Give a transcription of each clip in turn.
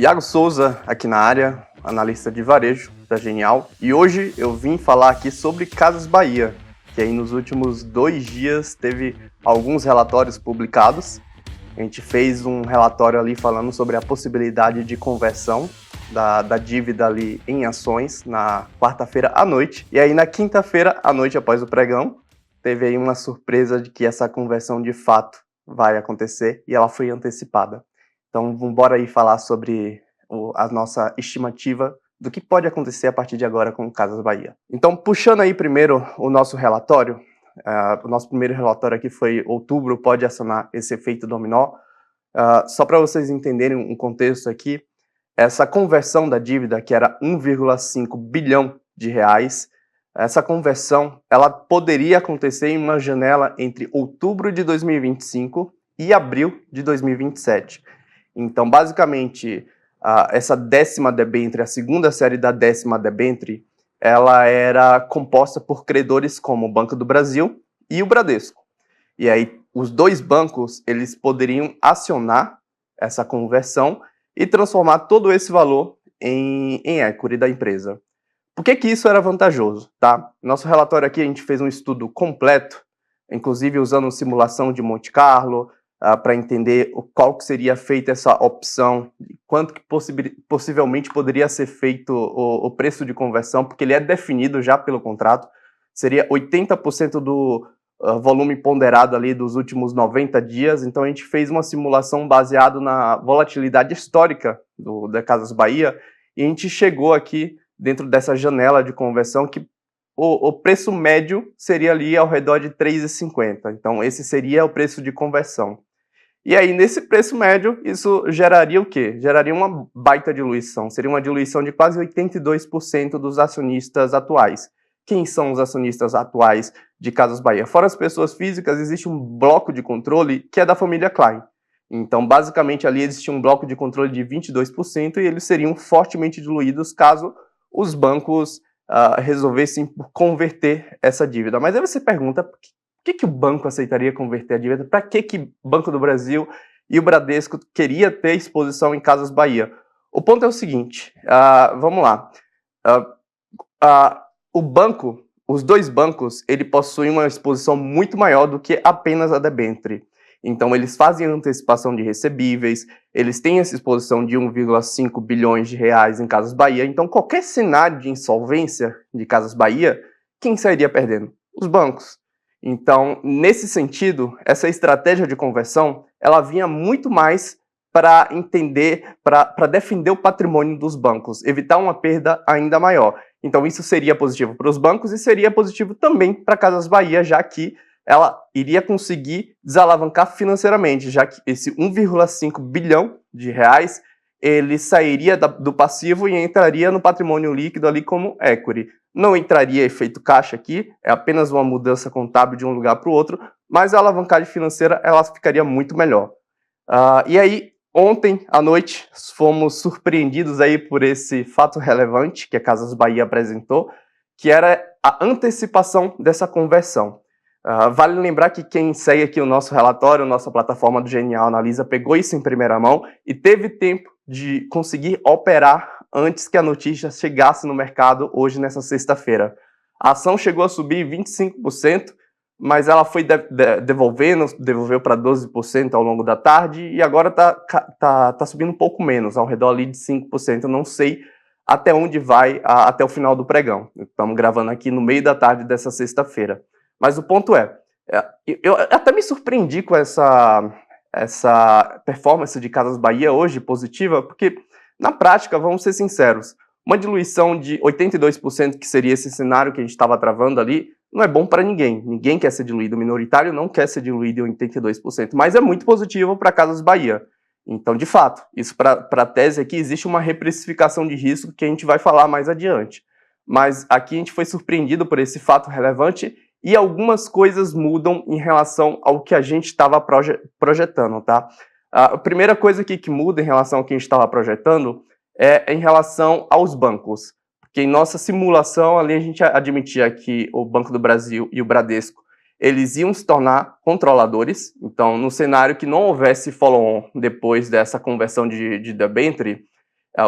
Iago Souza aqui na área, analista de varejo da Genial, e hoje eu vim falar aqui sobre Casas Bahia, que aí nos últimos 2 dias teve alguns relatórios publicados. A gente fez um relatório ali falando sobre a possibilidade de conversão da dívida ali em ações na quarta-feira à noite, e aí na quinta-feira à noite, após o pregão, teve aí uma surpresa de que essa conversão de fato vai acontecer e ela foi antecipada. Então, vamos embora aí falar sobre a nossa estimativa do que pode acontecer a partir de agora com Casas Bahia. Então, puxando aí primeiro o nosso relatório, o nosso primeiro relatório aqui foi outubro, pode acionar esse efeito dominó. Só para vocês entenderem um contexto aqui, essa conversão da dívida, que era 1,5 bilhão de reais, essa conversão ela poderia acontecer em uma janela entre outubro de 2025 e abril de 2027. Então, basicamente, essa 10ª debênture, a segunda série da 10ª debênture, ela era composta por credores como o Banco do Brasil e o Bradesco. E aí, os dois bancos, eles poderiam acionar essa conversão e transformar todo esse valor em equity da empresa. Por que isso era vantajoso, tá? Nosso relatório aqui, a gente fez um estudo completo, inclusive usando simulação de Monte Carlo, para entender qual que seria feita essa opção, quanto que possivelmente poderia ser feito o preço de conversão, porque ele é definido já pelo contrato, seria 80% do volume ponderado ali dos últimos 90 dias, então a gente fez uma simulação baseada na volatilidade histórica da Casas Bahia, e a gente chegou aqui dentro dessa janela de conversão que o preço médio seria ali ao redor de 3,50, então esse seria o preço de conversão. E aí, nesse preço médio, isso geraria o quê? Geraria uma baita diluição. Seria uma diluição de quase 82% dos acionistas atuais. Quem são os acionistas atuais de Casas Bahia? Fora as pessoas físicas, existe um bloco de controle que é da família Klein. Então, basicamente, ali existe um bloco de controle de 22% e eles seriam fortemente diluídos caso os bancos resolvessem converter essa dívida. Mas aí você pergunta, por que o banco aceitaria converter a dívida? Para que o Banco do Brasil e o Bradesco queria ter exposição em Casas Bahia? O ponto é o seguinte, vamos lá. Os dois bancos, ele possuem uma exposição muito maior do que apenas a debênture. Então, eles fazem antecipação de recebíveis, eles têm essa exposição de 1,5 bilhões de reais em Casas Bahia. Então, qualquer cenário de insolvência de Casas Bahia, quem sairia perdendo? Os bancos. Então, nesse sentido, essa estratégia de conversão, ela vinha muito mais para defender o patrimônio dos bancos, evitar uma perda ainda maior. Então, isso seria positivo para os bancos e seria positivo também para Casas Bahia, já que ela iria conseguir desalavancar financeiramente, já que esse 1,5 bilhão de reais, ele sairia do passivo e entraria no patrimônio líquido ali como equity. Não entraria efeito caixa aqui, é apenas uma mudança contábil de um lugar para o outro, mas a alavancagem financeira ela ficaria muito melhor. E aí, ontem à noite, fomos surpreendidos aí por esse fato relevante que a Casas Bahia apresentou, que era a antecipação dessa conversão. Vale lembrar que quem segue aqui o nosso relatório, nossa plataforma do Genial Analisa, pegou isso em primeira mão e teve tempo de conseguir operar antes que a notícia chegasse no mercado hoje, nessa sexta-feira. A ação chegou a subir 25%, mas ela foi devolveu para 12% ao longo da tarde e agora tá subindo um pouco menos, ao redor ali de 5%. Eu não sei até onde vai até o final do pregão. Estamos gravando aqui no meio da tarde dessa sexta-feira. Mas o ponto eu até me surpreendi com essa performance de Casas Bahia hoje positiva, porque na prática, vamos ser sinceros, uma diluição de 82%, que seria esse cenário que a gente estava travando ali, não é bom para ninguém. Ninguém quer ser diluído. O minoritário não quer ser diluído em 82%, mas é muito positivo para Casas Bahia. Então, de fato, isso para a tese aqui, existe uma reprecificação de risco que a gente vai falar mais adiante. Mas aqui a gente foi surpreendido por esse fato relevante e algumas coisas mudam em relação ao que a gente estava projetando, tá? A primeira coisa aqui que muda em relação ao que a gente estava projetando é em relação aos bancos. Porque em nossa simulação, ali a gente admitia que o Banco do Brasil e o Bradesco, eles iam se tornar controladores. Então, no cenário que não houvesse follow-on depois dessa conversão de debênture,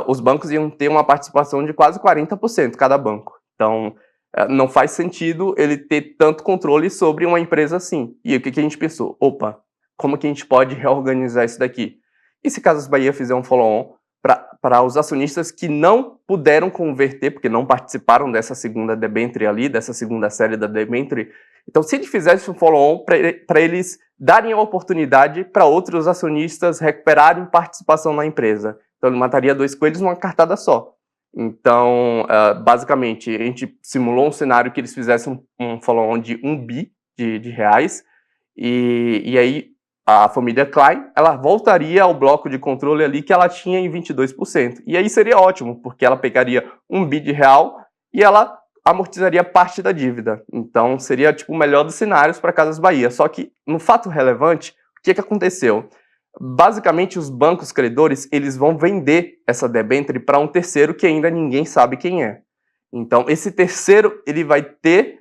os bancos iam ter uma participação de quase 40% cada banco. Então, não faz sentido ele ter tanto controle sobre uma empresa assim. E o que a gente pensou? Opa, como que a gente pode reorganizar isso daqui? E se Casas Bahia fizer um follow-on para os acionistas que não puderam converter, porque não participaram dessa segunda debênture ali, dessa segunda série da debênture? Então, se ele fizesse um follow-on para eles darem a oportunidade para outros acionistas recuperarem participação na empresa. Então, ele mataria 2 coelhos numa cartada só. Então, basicamente, a gente simulou um cenário que eles fizessem um follow-on de 1 bi de reais, e aí a família Klein, ela voltaria ao bloco de controle ali que ela tinha em 22%. E aí seria ótimo, porque ela pegaria 1 bi de real e ela amortizaria parte da dívida. Então, seria tipo o melhor dos cenários para Casas Bahia. Só que, no fato relevante, o que aconteceu? Basicamente, os bancos credores, eles vão vender essa debênture para um terceiro que ainda ninguém sabe quem é. Então, esse terceiro, ele vai ter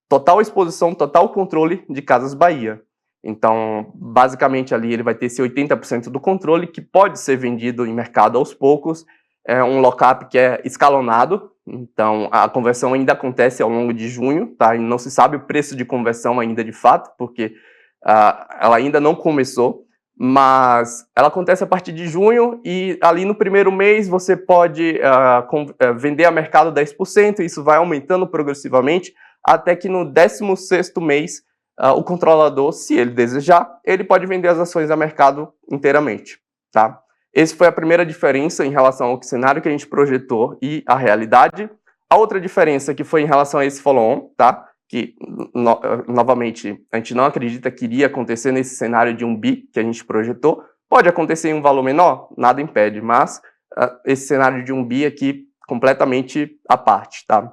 total exposição, total controle de Casas Bahia. Então, basicamente, ali ele vai ter esse 80% do controle, que pode ser vendido em mercado aos poucos. É um lock-up que é escalonado, então a conversão ainda acontece ao longo de junho, tá? E não se sabe o preço de conversão ainda de fato, porque ela ainda não começou, mas ela acontece a partir de junho e ali no primeiro mês você pode vender a mercado 10%, e isso vai aumentando progressivamente, até que no 16º mês o controlador, se ele desejar, ele pode vender as ações a mercado inteiramente, tá? Essa foi a primeira diferença em relação ao cenário que a gente projetou e a realidade. A outra diferença que foi em relação a esse follow-on, tá? Que, novamente, a gente não acredita que iria acontecer nesse cenário de 1 bi que a gente projetou. Pode acontecer em um valor menor, nada impede, mas esse cenário de 1 bi aqui completamente à parte, tá?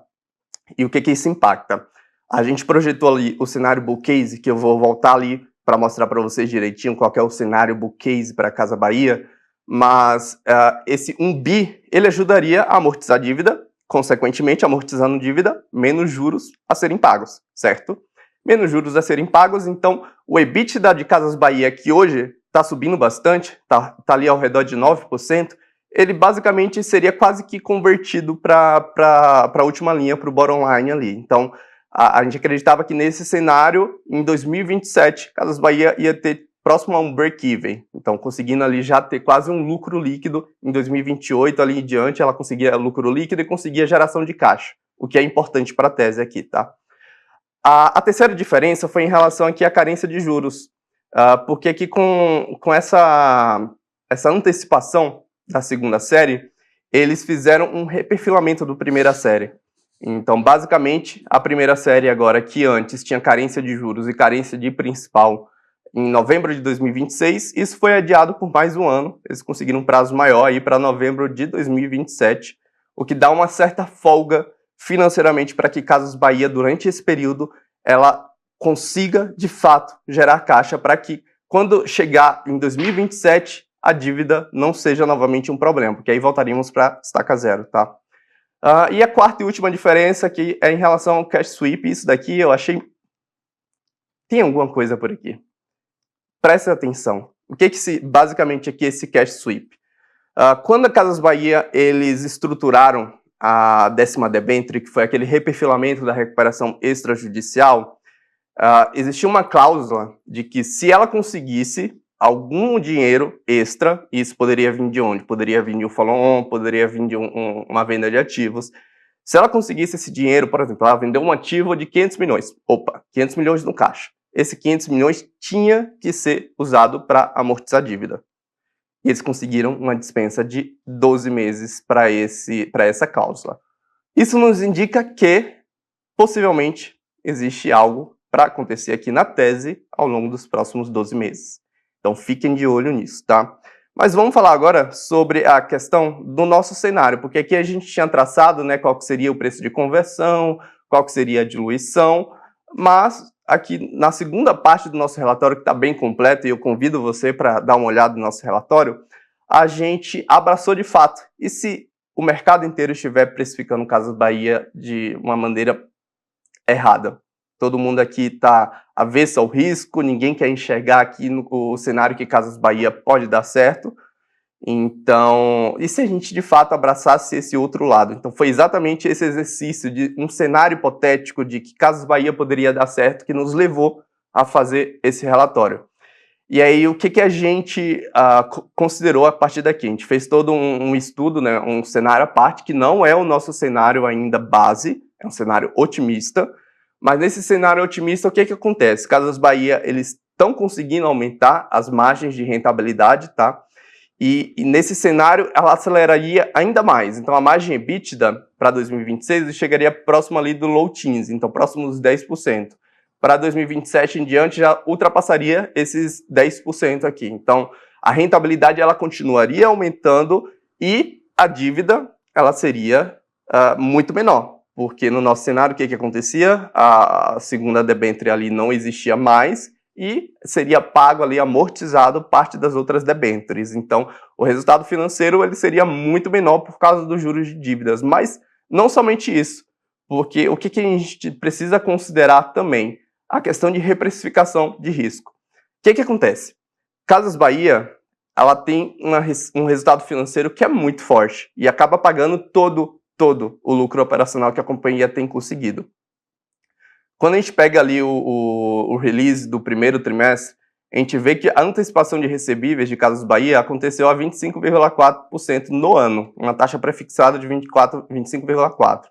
E o que isso impacta? A gente projetou ali o cenário bull case, que eu vou voltar ali para mostrar para vocês direitinho qual que é o cenário bull case para Casa Bahia, mas esse 1 bi, ele ajudaria a amortizar a dívida, consequentemente, amortizando dívida, menos juros a serem pagos, certo? Menos juros a serem pagos, então o EBITDA de Casas Bahia, que hoje está subindo bastante, tá ali ao redor de 9%, ele basicamente seria quase que convertido para a última linha, para o bottom line ali. Então, a gente acreditava que nesse cenário, em 2027, Casas Bahia ia ter próximo a um break-even. Então, conseguindo ali já ter quase um lucro líquido. Em 2028, ali em diante, ela conseguia lucro líquido e conseguia geração de caixa, o que é importante para a tese aqui, tá? A terceira diferença foi em relação aqui à carência de juros, porque aqui com essa antecipação da segunda série, eles fizeram um reperfilamento do primeira série. Então, basicamente, a primeira série agora, que antes tinha carência de juros e carência de principal em novembro de 2026, isso foi adiado por mais um ano. Eles conseguiram um prazo maior aí para novembro de 2027, o que dá uma certa folga financeiramente para que Casas Bahia, durante esse período, ela consiga, de fato, gerar caixa para que, quando chegar em 2027, a dívida não seja novamente um problema, porque aí voltaríamos para estaca zero, tá? E a quarta e última diferença aqui é em relação ao cash sweep. Isso daqui eu achei... Tem alguma coisa por aqui. Preste atenção. O que basicamente aqui é esse cash sweep? Quando a Casas Bahia, eles estruturaram a 10ª debênture, que foi aquele reperfilamento da recuperação extrajudicial, existia uma cláusula de que se ela conseguisse algum dinheiro extra, isso poderia vir de onde? Poderia vir de um follow-on, poderia vir de uma venda de ativos. Se ela conseguisse esse dinheiro, por exemplo, ela vendeu um ativo de 500 milhões. Opa, 500 milhões no caixa. Esse 500 milhões tinha que ser usado para amortizar a dívida. E eles conseguiram uma dispensa de 12 meses para essa cláusula. Isso nos indica que, possivelmente, existe algo para acontecer aqui na tese ao longo dos próximos 12 meses. Então, fiquem de olho nisso, tá? Mas vamos falar agora sobre a questão do nosso cenário, porque aqui a gente tinha traçado, né, qual que seria o preço de conversão, qual que seria a diluição, mas aqui na segunda parte do nosso relatório, que está bem completo, e eu convido você para dar uma olhada no nosso relatório, a gente abraçou de fato. E se o mercado inteiro estiver precificando Casas Bahia de uma maneira errada? Todo mundo aqui está avesso ao risco, ninguém quer enxergar aqui o cenário que Casas Bahia pode dar certo. Então, e se a gente de fato abraçasse esse outro lado? Então foi exatamente esse exercício de um cenário hipotético de que Casas Bahia poderia dar certo que nos levou a fazer esse relatório. E aí, o que a gente considerou a partir daqui? A gente fez todo um estudo, né, um cenário à parte, que não é o nosso cenário ainda base, é um cenário otimista, mas nesse cenário otimista, o que acontece? Casas Bahia, eles estão conseguindo aumentar as margens de rentabilidade, tá? E nesse cenário, ela aceleraria ainda mais. Então, a margem EBITDA para 2026 chegaria próximo ali do low teens, então próximo dos 10%. Para 2027 em diante já ultrapassaria esses 10% aqui. Então, a rentabilidade ela continuaria aumentando e a dívida ela seria muito menor, porque no nosso cenário o que acontecia? A segunda debênture ali não existia mais e seria pago ali, amortizado parte das outras debêntures. Então, o resultado financeiro ele seria muito menor por causa dos juros de dívidas. Mas não somente isso, porque o que a gente precisa considerar também? A questão de reprecificação de risco. O que acontece? Casas Bahia, ela tem um resultado financeiro que é muito forte e acaba pagando todo o lucro operacional que a companhia tem conseguido. Quando a gente pega ali o release do primeiro trimestre, a gente vê que a antecipação de recebíveis de Casas Bahia aconteceu a 25,4% no ano, uma taxa prefixada de 25,4%.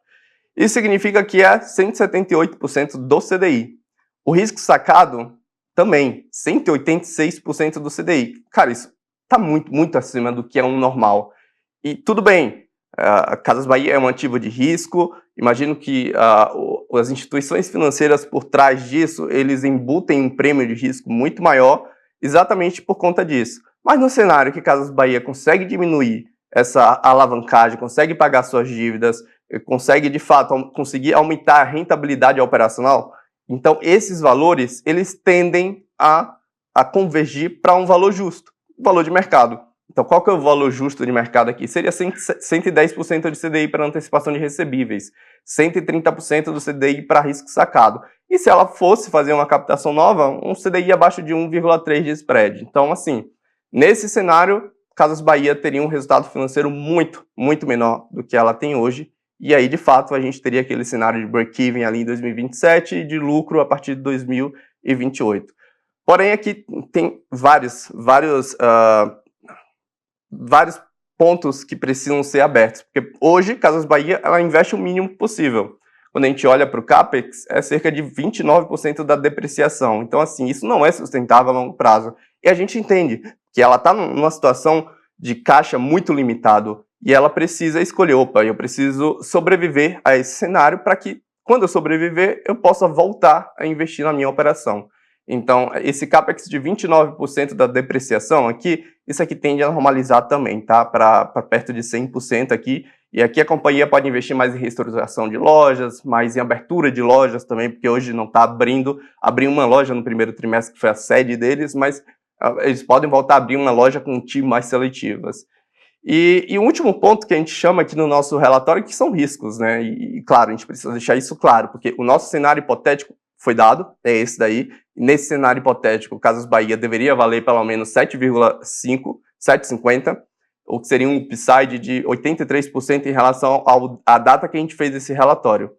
Isso significa que é 178% do CDI. O risco sacado também, 186% do CDI. Cara, isso está muito acima do que é um normal. E tudo bem, a Casas Bahia é um ativo de risco, imagino que as instituições financeiras por trás disso, eles embutem um prêmio de risco muito maior, exatamente por conta disso. Mas no cenário que Casas Bahia consegue diminuir essa alavancagem, consegue pagar suas dívidas, consegue de fato conseguir aumentar a rentabilidade operacional, então esses valores eles tendem a convergir para um valor justo, valor de mercado. Então qual que é o valor justo de mercado aqui? Seria 110% de CDI para antecipação de recebíveis, 130% do CDI para risco sacado. E se ela fosse fazer uma captação nova, um CDI abaixo de 1,3 de spread. Então assim, nesse cenário, Casas Bahia teria um resultado financeiro muito menor do que ela tem hoje. E aí, de fato, a gente teria aquele cenário de break-even ali em 2027 e de lucro a partir de 2028. Porém, aqui tem vários pontos que precisam ser abertos. Porque hoje, Casas Bahia, ela investe o mínimo possível. Quando a gente olha para o CAPEX, é cerca de 29% da depreciação. Então, assim, isso não é sustentável a longo prazo. E a gente entende que ela está numa situação de caixa muito limitado e ela precisa escolher, opa, eu preciso sobreviver a esse cenário para que, quando eu sobreviver, eu possa voltar a investir na minha operação. Então, esse CAPEX de 29% da depreciação aqui, isso aqui tende a normalizar também, tá? Para perto de 100% aqui. E aqui a companhia pode investir mais em reestruturação de lojas, mais em abertura de lojas também, porque hoje não está abrindo. Abriu uma loja no primeiro trimestre, que foi a sede deles, mas eles podem voltar a abrir uma loja com um time mais seletivas. E o último ponto que a gente chama aqui no nosso relatório que são riscos, né? E claro, a gente precisa deixar isso claro, porque o nosso cenário hipotético foi dado, é esse daí. Nesse cenário hipotético, Casas Bahia deveria valer pelo menos 7,50, o que seria um upside de 83% em relação à data que a gente fez esse relatório.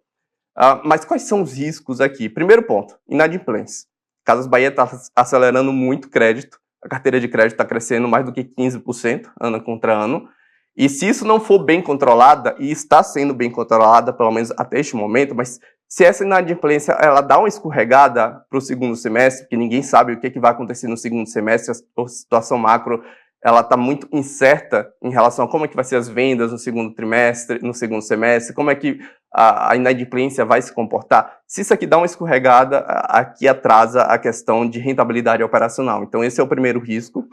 Mas quais são os riscos aqui? Primeiro ponto, inadimplência. Casas Bahia está acelerando muito crédito, a carteira de crédito está crescendo mais do que 15% ano contra ano, e se isso não for bem controlada, e está sendo bem controlada, pelo menos até este momento, mas se essa inadimplência ela dá uma escorregada para o segundo semestre, porque ninguém sabe o que vai acontecer no segundo semestre, a situação macro ela está muito incerta em relação a como é que vai ser as vendas no segundo trimestre, no segundo semestre, como é que a inadimplência vai se comportar. Se isso aqui dá uma escorregada, aqui atrasa a questão de rentabilidade operacional. Então esse é o primeiro risco.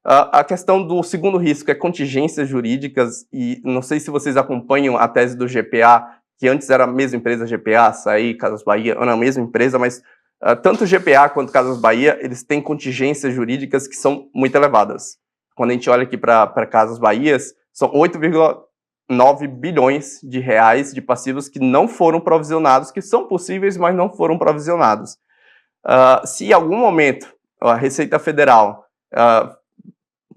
A questão do segundo risco é contingências jurídicas, e não sei se vocês acompanham a tese do GPA, que antes era a mesma empresa GPA, Açaí, Casas Bahia, era a mesma empresa, mas tanto o GPA quanto Casas Bahia, eles têm contingências jurídicas que são muito elevadas. Quando a gente olha aqui para Casas Bahia, são 8,9 bilhões de reais de passivos que não foram provisionados, que são possíveis, mas não foram provisionados. Se em algum momento a Receita Federal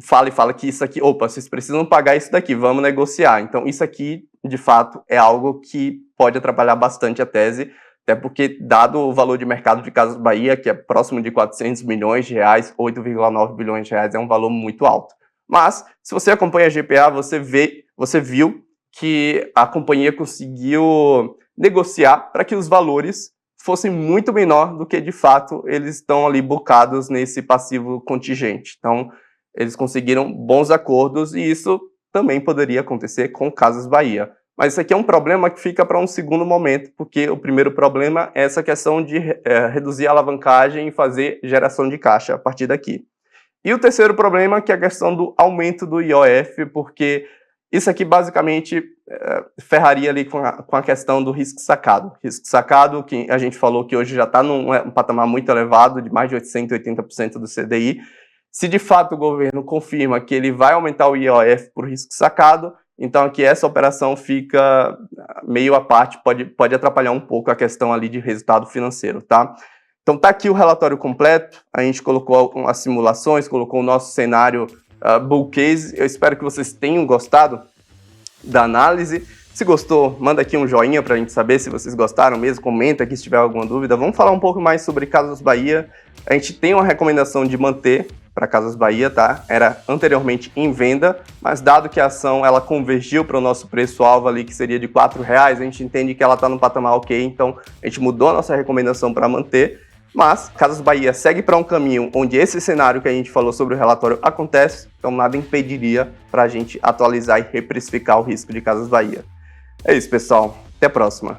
fala que isso aqui, opa, vocês precisam pagar isso daqui, vamos negociar. Então, isso aqui, de fato, é algo que pode atrapalhar bastante a tese, até porque, dado o valor de mercado de Casas Bahia, que é próximo de 400 milhões de reais, 8,9 bilhões de reais, é um valor muito alto. Mas, se você acompanha a GPA, você viu que a companhia conseguiu negociar para que os valores fossem muito menor do que, de fato, eles estão ali bocados nesse passivo contingente. Então, eles conseguiram bons acordos e isso também poderia acontecer com Casas Bahia. Mas isso aqui é um problema que fica para um segundo momento, porque o primeiro problema é essa questão de reduzir a alavancagem e fazer geração de caixa a partir daqui. E o terceiro problema, que é a questão do aumento do IOF, porque isso aqui basicamente ferraria ali com a questão do risco sacado. Risco sacado, que a gente falou que hoje já está num patamar muito elevado, de mais de 880% do CDI. Se de fato o governo confirma que ele vai aumentar o IOF por risco sacado, então aqui essa operação fica meio à parte, pode atrapalhar um pouco a questão ali de resultado financeiro, tá? Então tá aqui o relatório completo, a gente colocou as simulações, colocou o nosso cenário bull case. Eu espero que vocês tenham gostado da análise. Se gostou, manda aqui um joinha para a gente saber se vocês gostaram mesmo, comenta aqui se tiver alguma dúvida. Vamos falar um pouco mais sobre Casas Bahia. A gente tem uma recomendação de manter para Casas Bahia, tá? Era anteriormente em venda, mas dado que a ação ela convergiu para o nosso preço-alvo ali, que seria de R$4, a gente entende que ela está no patamar ok, então a gente mudou a nossa recomendação para manter. Mas Casas Bahia segue para um caminho onde esse cenário que a gente falou sobre o relatório acontece, então nada impediria para a gente atualizar e reprecificar o risco de Casas Bahia. É isso, pessoal. Até a próxima.